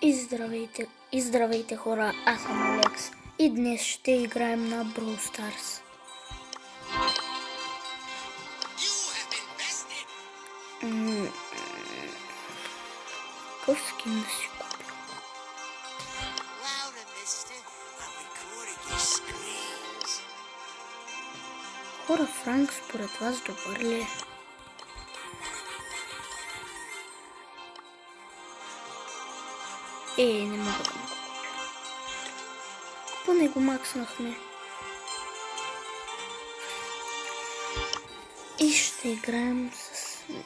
И здравейте хора, аз съм Алекс и днес ще играем на Brawl Stars. Какъв скин да си купя? Хора, Франк според вас добър ли е? Не мога да му купя. Поне го макснахме. И ще играем с него.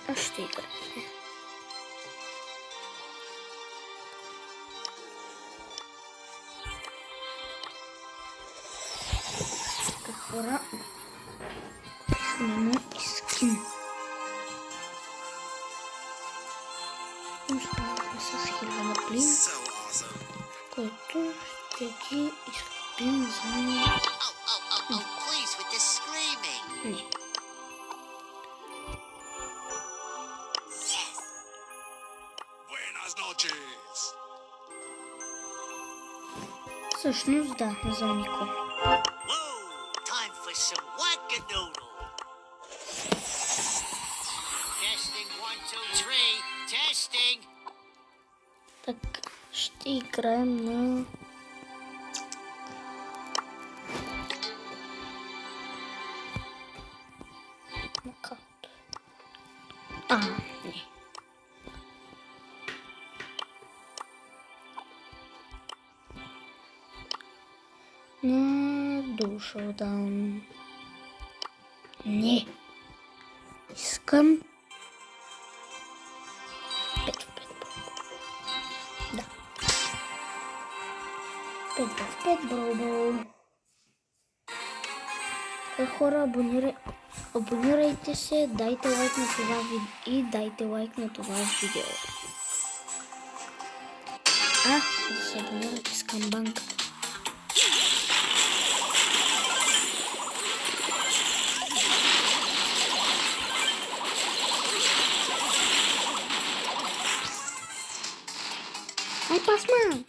Аз ще играем. Хора, няма и скин. Оставаме с 1000 плин, който ще ги изкупим за... Не. Всъщност да, за Нико. Так, ще играем на... Нокаут. Не. На Duo Showdown. Не. Искам 5 в 5. Да. 5 в 5 Brawl. Хора, абонирайте се, дайте лайк на това видео и дайте лайк на това видео. Да се абонирате с камбанка. Ай, пасма!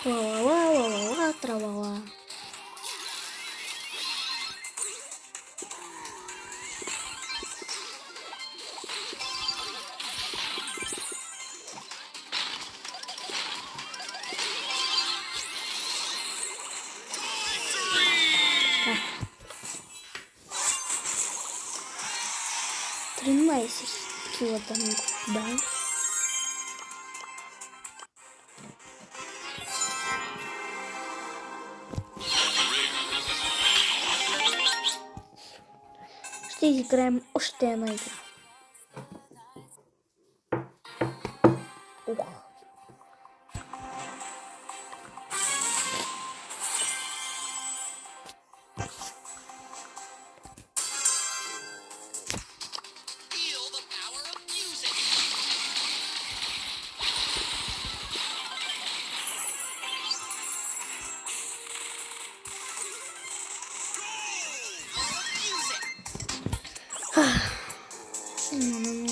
Ла-ла-ла-ла-ла-ла, тра-ла-ла. Да. 13 килата ми го дай. Ще изиграем още една игра.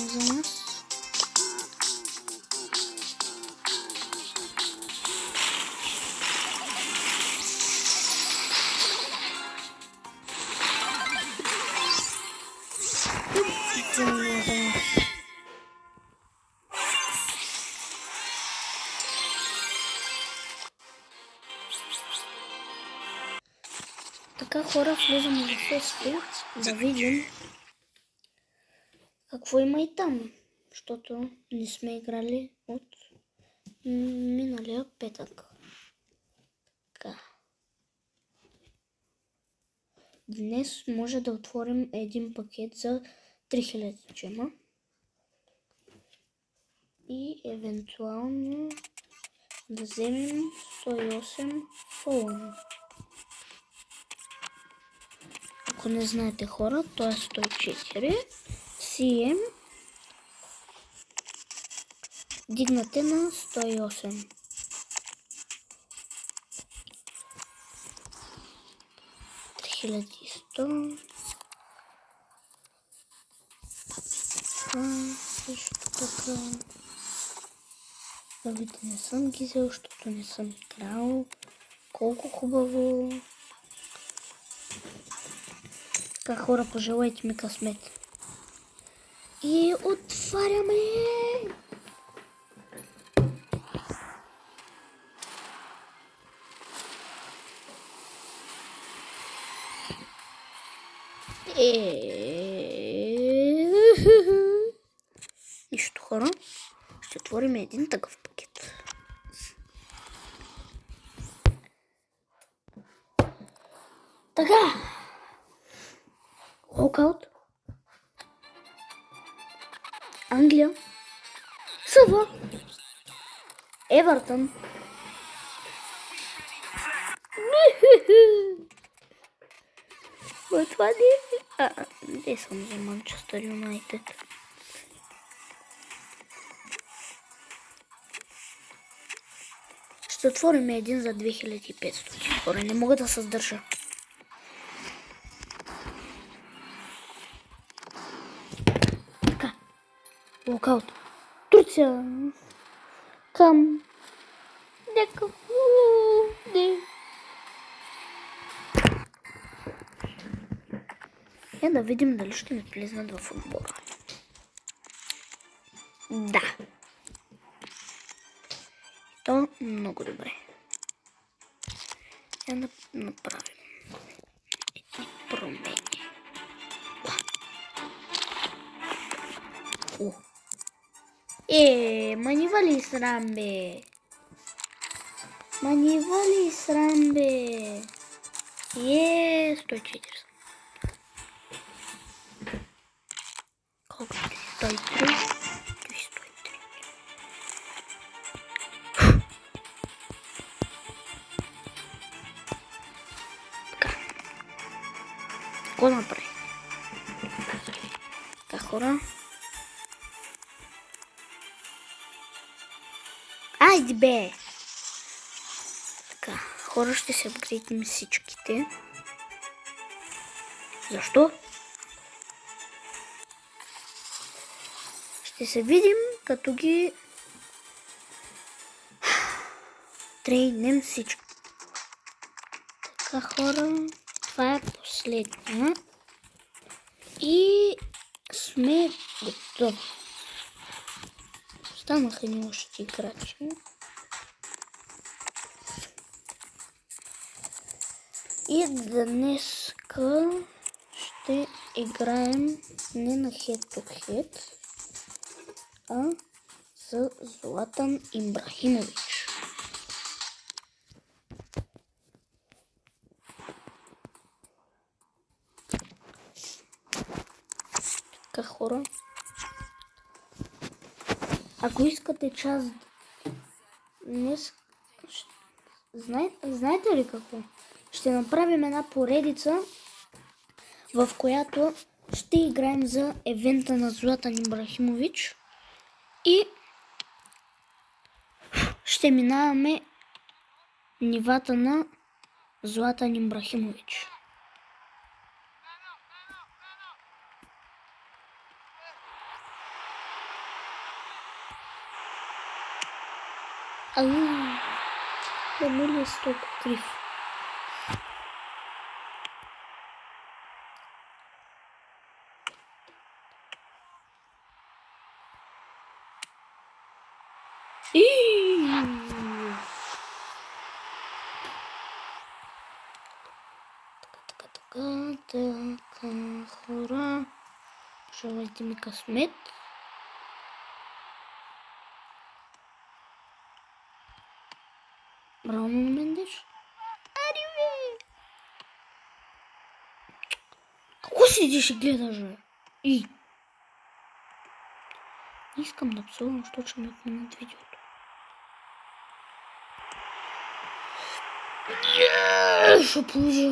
За нас. Така, хора, влизаме в фести да видим какво има и там, защото не сме играли от миналия петък. Така. Днес може да отворим един пакет за 3000 джема и евентуално Да вземем 108 фолън. Ако не знаете хора, то е 104. CM дигнате на 108. Също така. Първите не съм ги взел, защото не съм играл. Колко хубаво. Така, хора, пожелайте ми късмет. И отваряме! Нищо, хора. Ще отворим един такъв пакет. Така. Локаут. Англия. Съва. Евертън. Това не е. Не съм за Манчестър Юнайтед. Ще отворим един за 2500. Хора, не мога да се сдържа. Така. Локаут. Турция. Към. Да видим дали ще ми влезнат в отбора. Да. То много добре. Да направим едни промени. Манива ли срам, бе? Манива ли срам, бе? 104 съм. Колко? 103? 103. Така. Какво направи? Така, хора. Айде, бе! Така, хора, ще се апгрейдим всичките. Защо? Ще се видим, като ги трейнем всички. Така, хора, това е последния. И сме готови. Станаха ни още играчи. И днеска ще играем не на head-to-head, а за Златан Ибрахимович. Така, хора. Ако искате част днес, знаете ли какво? Ще направим една поредица, в която ще играем за евента на Златан Ибрахимович и ще минаваме нивата на Златан Ибрахимович. Да му ли е толкова крив? Така, хора. Желайте ми късмет. Браво, Мендеш. Какво седиш и гледаш, бе? Не искам да псувам, защото ще ми отменят видеото. Ще положа.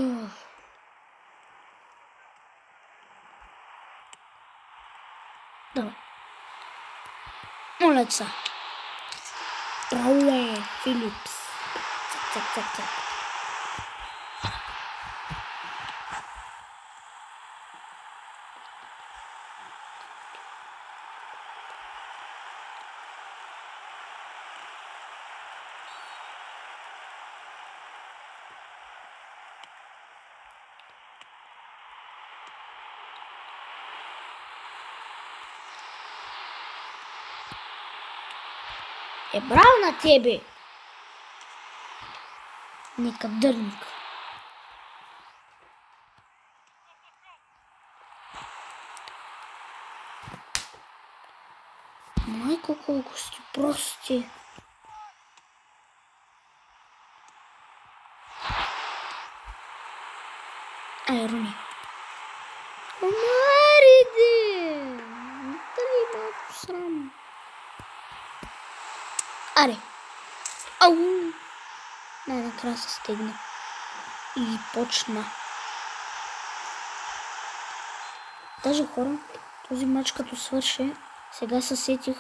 Давай. Моля се. Рауле Филипс. Цак, цак, цак. Браво на тебе! Некадърник. Майко, колко сте прости. Ай, Руни. Омариде! Дали малко срам. Аре. Ау! Най-накрая се стегна. И почна. Даже хора, този мач като свърши, сега се сетих,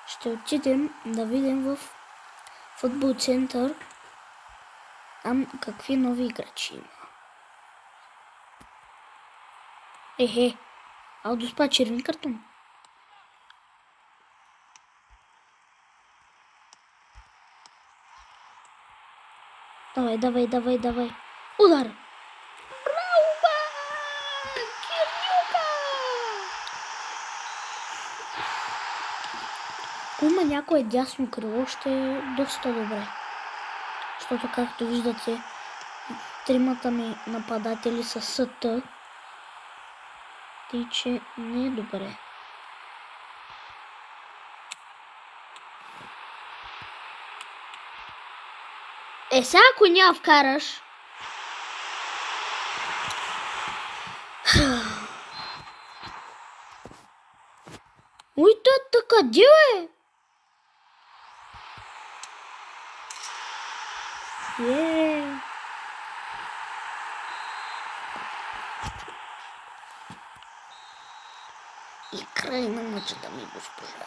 ще отидем да видим в футбол център там какви нови играчи има. Ехе, Алдо спа червен картон. Давай, давай, давай, давай. Удар! Браво! Кирюка! Ако има някое дясно крило, ще е доста добре. Защото, както виждате, тримата ми нападатели са СТ. Тъй, че не е добре. Сега ако няма вкараш... Ой, така, де бе? И край на мъча, дами и госпожа.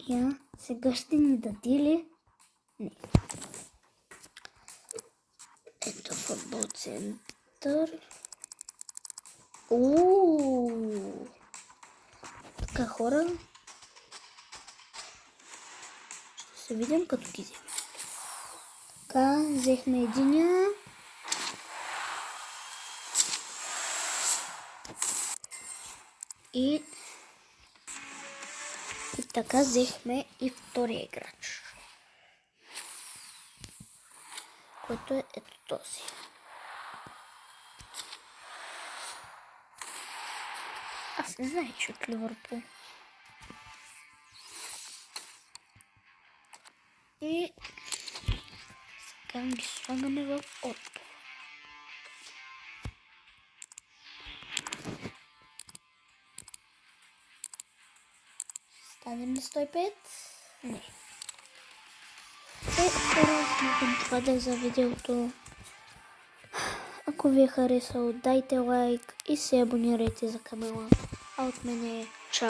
Я, сега ще ни даде ли? Не. Ето футбол център. Така, хора. Ще се видим като ги вземем. Така, взехме единия. И така взехме и втория играч. Който е ето този. Аз не знае, че от Ливърпул. И сега ги слагаме в отбор. Станем ли 105? Не. Хора, смятам това да е за видеото. Ако ви е харесало, дайте лайк и се абонирайте за канала. А от мен е чао!